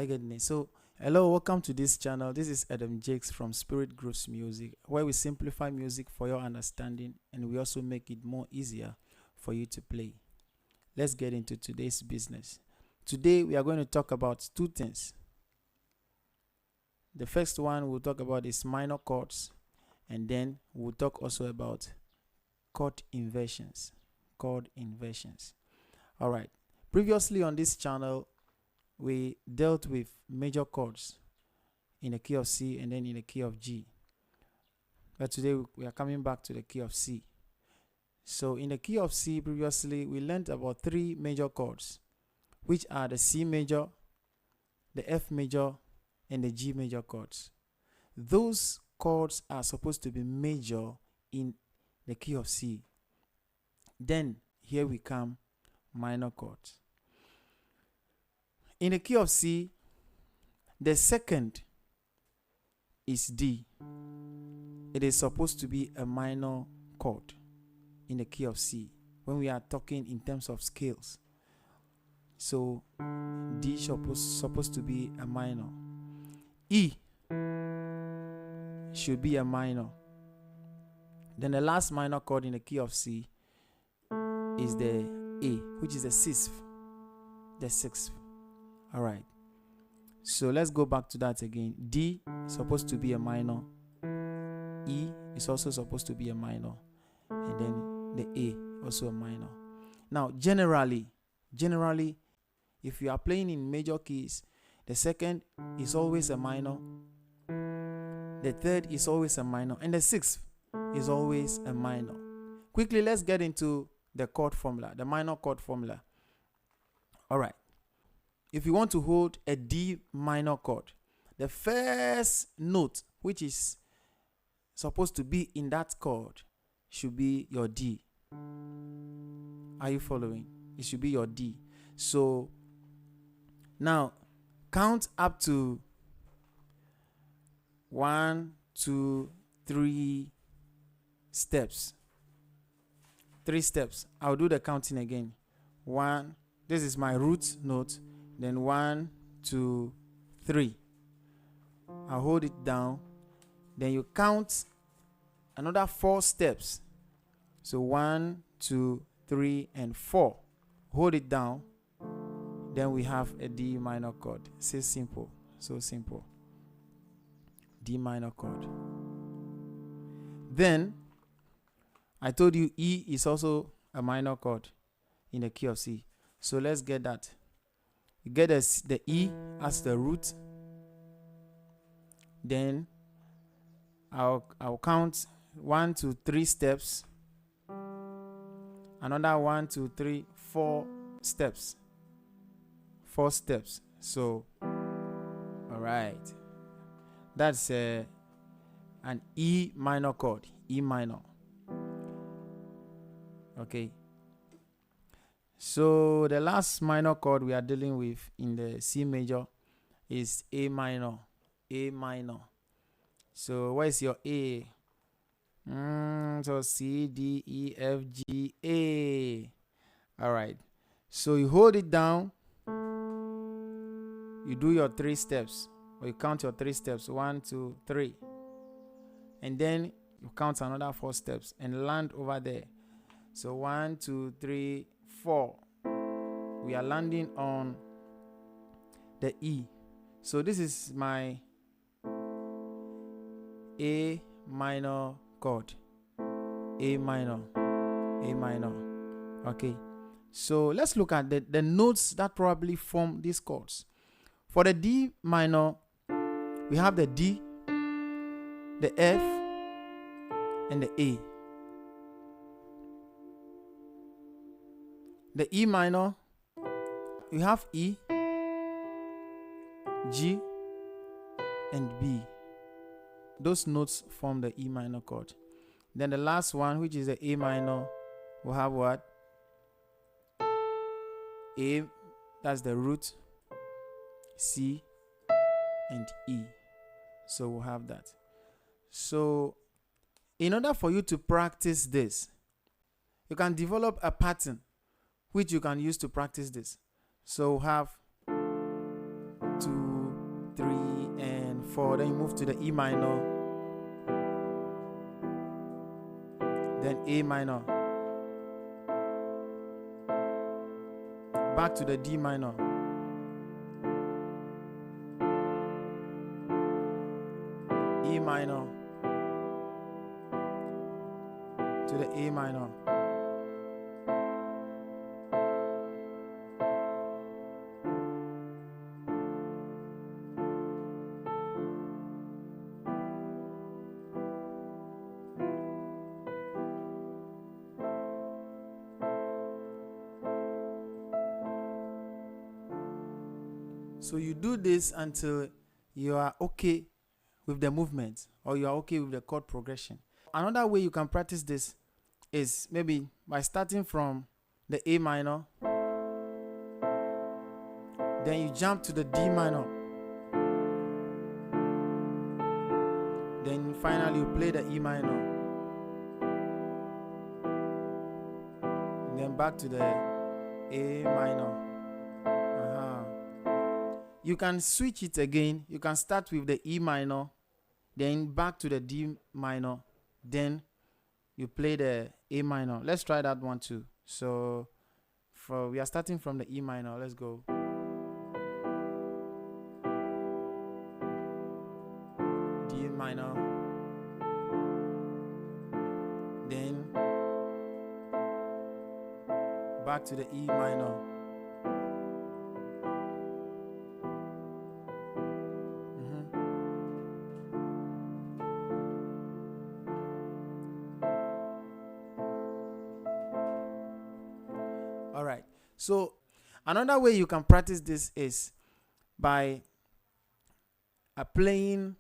I get it. So, hello, welcome to this channel. This is Adam Jakes from Spirit Grooves Music, where we simplify music for your understanding and we also make it more easier for you to play. Let's get into today's business. Today, we are going to talk about two things. The first one we'll talk about is minor chords, and then we'll talk also about chord inversions. All right. Previously on this channel, we dealt with major chords in the key of C and then in the key of G. But today we are coming back to the key of C. So in the key of C, previously we learned about three major chords, which are the C major, the F major, and the G major chords. Those chords are supposed to be major in the key of C. Then here we come minor chords. In the key of C, the second is D. It is supposed to be a minor chord in the key of C when we are talking in terms of scales. So D is supposed to be a minor. E should be a minor. Then the last minor chord in the key of C is the A, which is the sixth. All right. So let's go back to that again. D is supposed to be a minor. E is also supposed to be a minor. And then the A also a minor. Now, generally, if you are playing in major keys, the second is always a minor. The third is always a minor. And the sixth is always a minor. Quickly, let's get into the chord formula, the minor chord formula. All right. If you want to hold a D minor chord, the first note, which is supposed to be in that chord, should be your D. Are you following? It should be your D. So now count up to 1, 2, 3 steps. 3 steps. I'll do the counting again. 1. This is my root note. Then 1, 2, 3. I'll hold it down. Then you count another 4 steps. So 1, 2, 3, and 4. Hold it down. Then we have a D minor chord. So simple. D minor chord. Then I told you E is also a minor chord in the key of C. So let's get that. You get the E as the root. Then I'll count 1, 2, 3 steps. Another 1, 2, 3, 4 steps. 4 steps. So, all right. That's an E minor chord. E minor. Okay. So the last minor chord we are dealing with in the C major is A minor. A minor. So where is your A? So C, D, E, F, G, A. All right. So you hold it down. You do your 3 steps. Or you count your 3 steps. 1, 2, 3. And then you count another 4 steps and land over there. So 1, 2, 3, 4. We are landing on the E. So this is my A minor chord. A minor. A minor. Okay. So let's look at the notes that probably form these chords. For the D minor, we have the D, the F, and the A. The E minor, you have E, G, and B. Those notes form the E minor chord. Then the last one, which is the A minor, will have what? A, that's the root, C, and E. So we'll have that. So in order for you to practice this, you can develop a pattern which you can use to practice this. So have 2, 3 and 4. Then you move to the E minor, then A minor, back to the D minor, E minor, to the A minor, so you do this until you are okay with the movement, or you are okay with the chord progression. Another way you can practice this is maybe by starting from the A minor, then you jump to the D minor, then finally you play the E minor, and then back to the A minor. You can switch it again. You can start with the E minor, then back to the D minor, then you play the A minor. Let's try that one too. So we are starting from the E minor. Let's go. D minor, then back to the E minor. All right. So another way you can practice this is by playing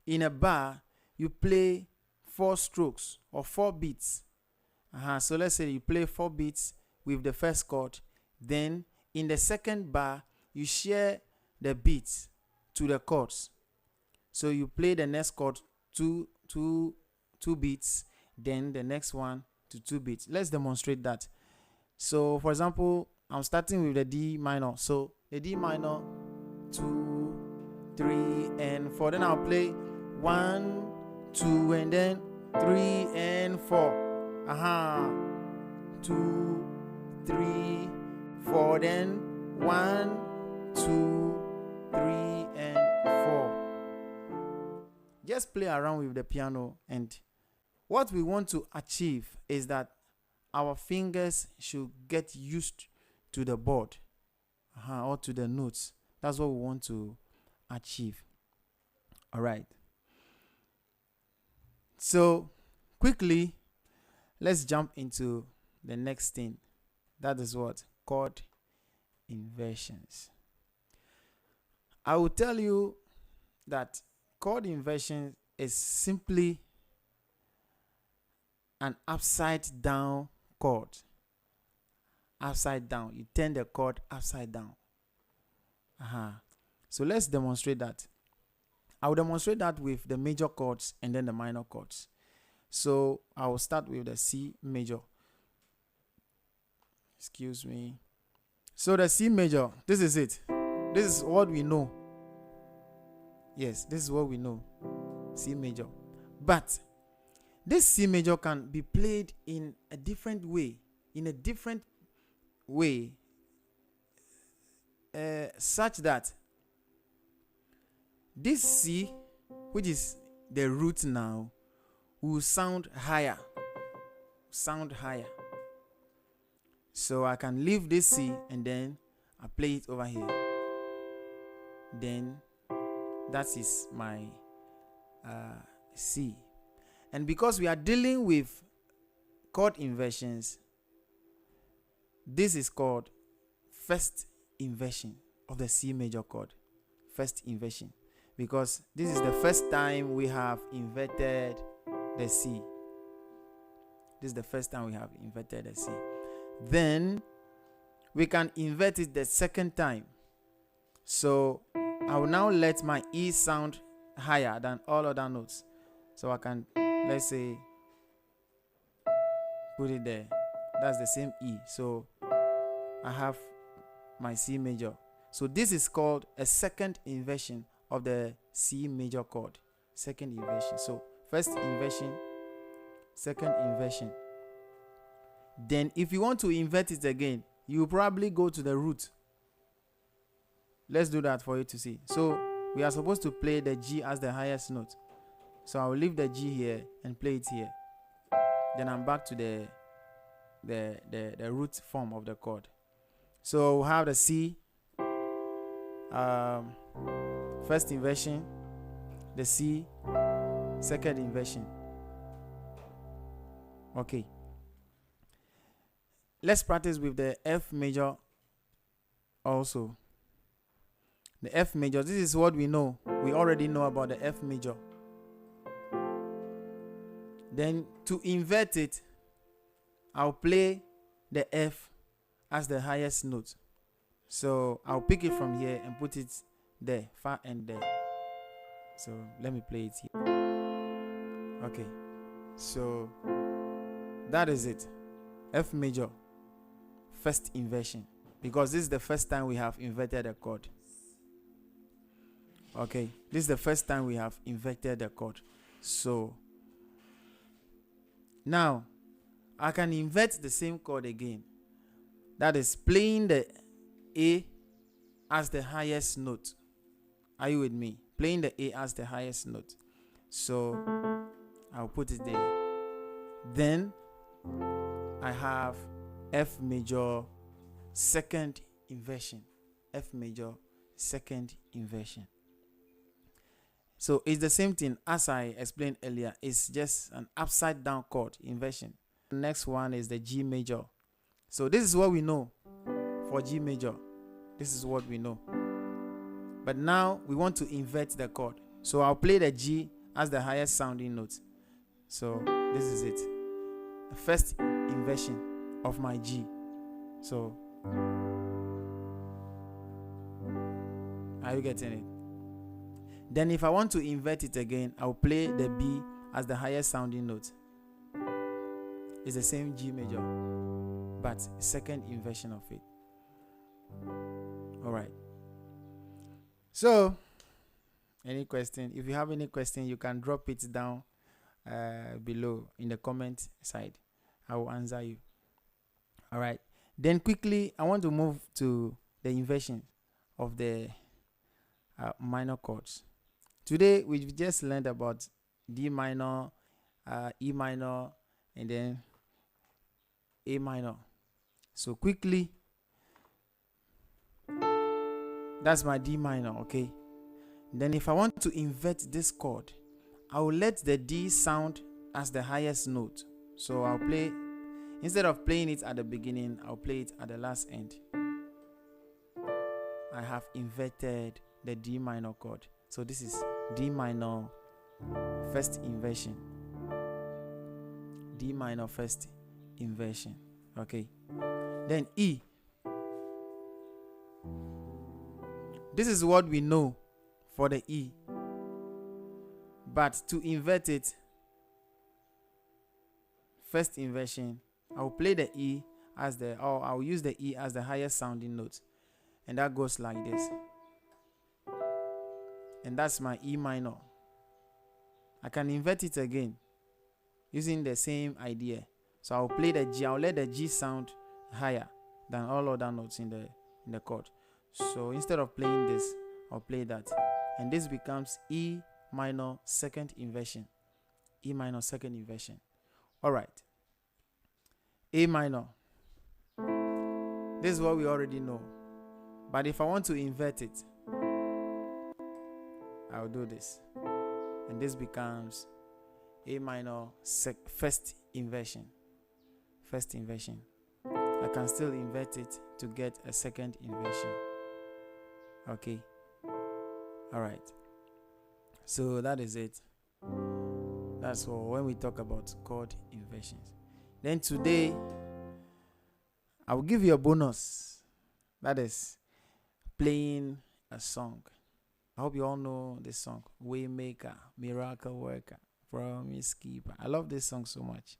in a bar. You play 4 strokes or 4 beats. So let's say you play 4 beats with the first chord. Then in the second bar, you share the beats to the chords. So you play the next chord two beats, then the next one to 2 beats. Let's demonstrate that. So for example, I'm starting with the D minor. So the D minor, 2, 3 and 4. Then I'll play 1, 2 and then 3 and 4. 2, 3, 4. Then 1, 2, 3 and 4. Just play around with the piano, and what we want to achieve is that our fingers should get used to the board or to the notes. That's what we want to achieve. All right. So quickly, let's jump into the next thing. That is what? Chord inversions. I will tell you that chord inversion is simply an upside down chord. Upside down. You turn the chord upside down. So let's demonstrate that. I will demonstrate that with the major chords and then the minor chords. So I will start with the C major. Excuse me. So the C major, this is it. This is what we know. Yes, this is what we know. C major. But this C major can be played in a different way. Such that this C, which is the root now, will sound higher. So I can leave this C and then I play it over here. Then that is my C. And because we are dealing with chord inversions, this is called first inversion of the C major chord. First inversion. Because this is the first time we have inverted the C. This is the first time we have inverted the C. Then we can invert it the second time. So I will now let my E sound higher than all other notes. So I can, let's say, put it there. That's the same E. So I have my C major. So this is called a second inversion of the C major chord. Second inversion. So first inversion, second inversion. Then if you want to invert it again, you probably go to the root. Let's do that for you to see. So we are supposed to play the G as the highest note. So I'll leave the G here and play it here. Then I'm back to the root form of the chord. So we'll have the C, first inversion, the C, second inversion. Okay. Let's practice with the F major also. The F major, this is what we know. We already know about the F major. Then to invert it, I'll play the F as the highest note. So I'll pick it from here and put it there, far end there. So let me play it here. Okay. So that is it. F major, first inversion. Because this is the first time we have inverted a chord. Okay. This is the first time we have inverted the chord. So now I can invert the same chord again. That is playing the A as the highest note. Are you with me? Playing the A as the highest note. So I'll put it there. Then I have F major second inversion. F major second inversion. So it's the same thing as I explained earlier. It's just an upside down chord inversion. The next one is the G major. So this is what we know for G major. This is what we know. But now we want to invert the chord. So I'll play the G as the highest sounding note. So this is it. The first inversion of my G. So are you getting it? Then if I want to invert it again, I'll play the B as the highest sounding note. It's the same G major, but second inversion of it. All right. So, any question? If you have any question, you can drop it down below in the comment side. I will answer you. All right. Then quickly, I want to move to the inversion of the minor chords. Today, we've just learned about D minor, E minor, and then A minor. So quickly, that's my D minor, okay? Then if I want to invert this chord, I will let the D sound as the highest note. So I'll play, instead of playing it at the beginning, I'll play it at the last end. I have inverted the D minor chord. So this is D minor first inversion. D minor first inversion. Okay. Then E. This is what we know for the E. But to invert it, first inversion, I'll play the E as the, or I'll use the E as the highest sounding note. And that goes like this. And that's my E minor. I can invert it again using the same idea. So I'll play the G. I'll let the G sound higher than all other notes in the chord. So instead of playing this, I'll play that. And this becomes E minor second inversion. E minor second inversion. All right. A minor. This is what we already know. But if I want to invert it, I'll do this. And this becomes A minor first inversion. First inversion. I can still invert it to get a second inversion. Okay. All right. So that is it. That's all when we talk about chord inversions. Then today, I will give you a bonus. That is playing a song. I hope you all know this song. Waymaker, Miracle Worker, Promise Keeper. I love this song so much.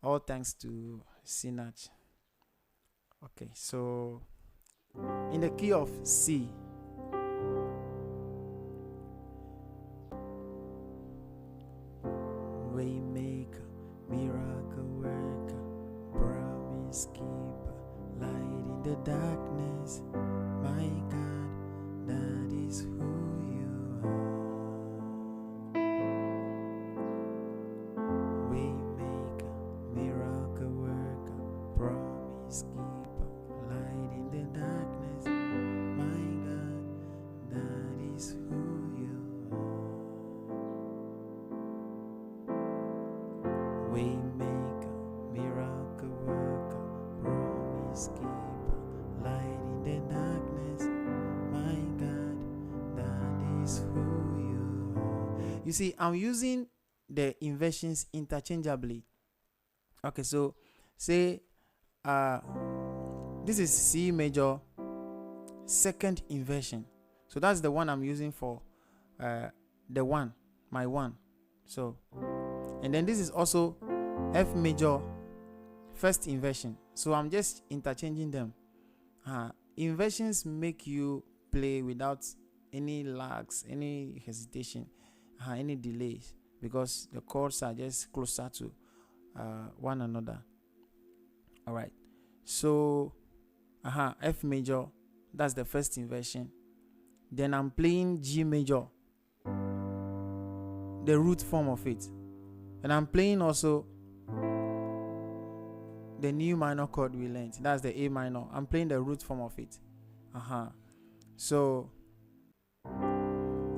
All thanks to Sinach. Okay, so in the key of C. Waymaker, miracle worker, promise keeper, light in the darkness. My God, that is who you are. Waymaker, miracle worker, promise keeper, light in the darkness. My God, that is who you are. Waymaker, miracle worker, promise keeper, light in the darkness. My God, that is who you are. You see, I'm using the inversions interchangeably. Okay, so say this is C major second inversion. So that's the one I'm using for the one, my one. So, and then this is also F major first inversion. So I'm just interchanging them. Inversions make you play without any lags, any hesitation, any delays, because the chords are just closer to one another. All right. So F major, that's the first inversion. Then I'm playing G major, the root form of it. And I'm playing also the new minor chord we learned. That's the A minor. I'm playing the root form of it. So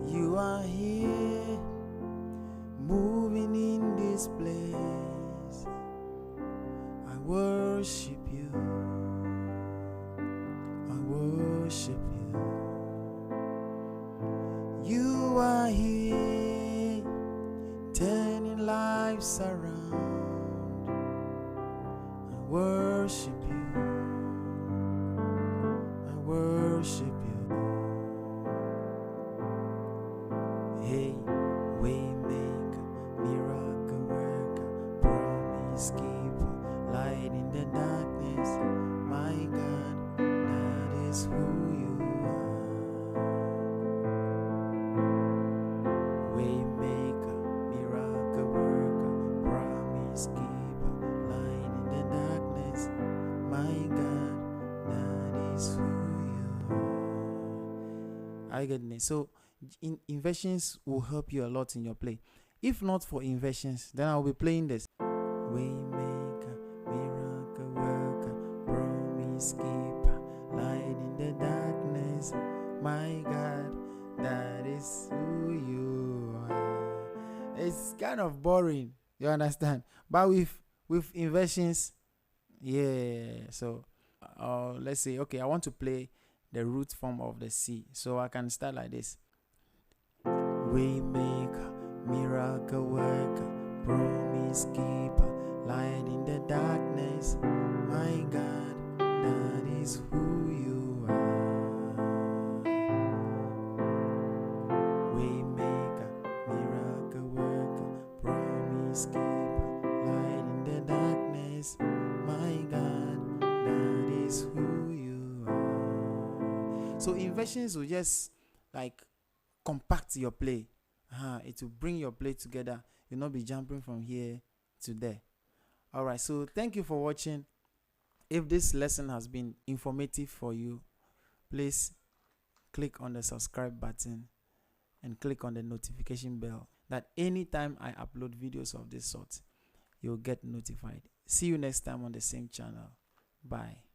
you are here, moving in this place. I worship you. I worship you. You are here, turning lives around. I worship you. I worship you. Hey, waymaker, miracle worker, promise keeper, light in the darkness. My God, that is who you are. Waymaker, miracle worker, promise keeper, light in the darkness. My God, that is who you are. I get it. So inversions will help you a lot in your play. If not for inversions, then I'll be playing this. Waymaker, miracle worker, promise keeper, light in the darkness. My God, that is who you are. It's kind of boring, you understand? But with inversions, yeah. So let's say, okay, I want to play the root form of the C. So I can start like this. Waymaker, miracle worker, promise keeper, light in the darkness. My God, that is who you are. Waymaker, miracle worker, promise keeper, light in the darkness. My God, that is who you are. So inversions will just like compact your play. It will bring your play together. You'll not be jumping from here to there. All right, so thank you for watching. If this lesson has been informative for you, please click on the subscribe button and click on the notification bell, that anytime I upload videos of this sort, you'll get notified. See you next time on the same channel. Bye.